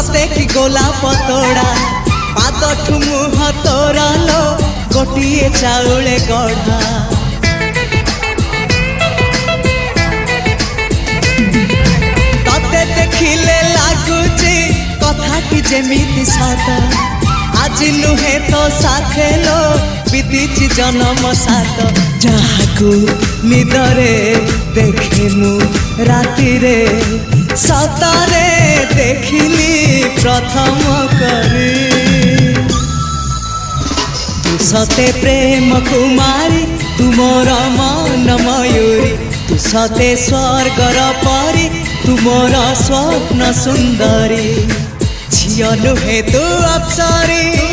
सते कि गोलाप तोड़ा पादठु मुह तोरा लो गोटिए चाउले गढ़ा तते देखिले लागुची कथाटी जेमिति सत आज नुहे तो साथे लो बीतीची जन्म सात जहाकू निदरे देखे मु राति रे सतरे देखिली प्रथम करी तू सते प्रेम कुमारी तू मोर मन मयूरी तू सते स्वर्गर परी तू मोर स्वप्न सुंदरी झियो नुहे तू अप्सरी।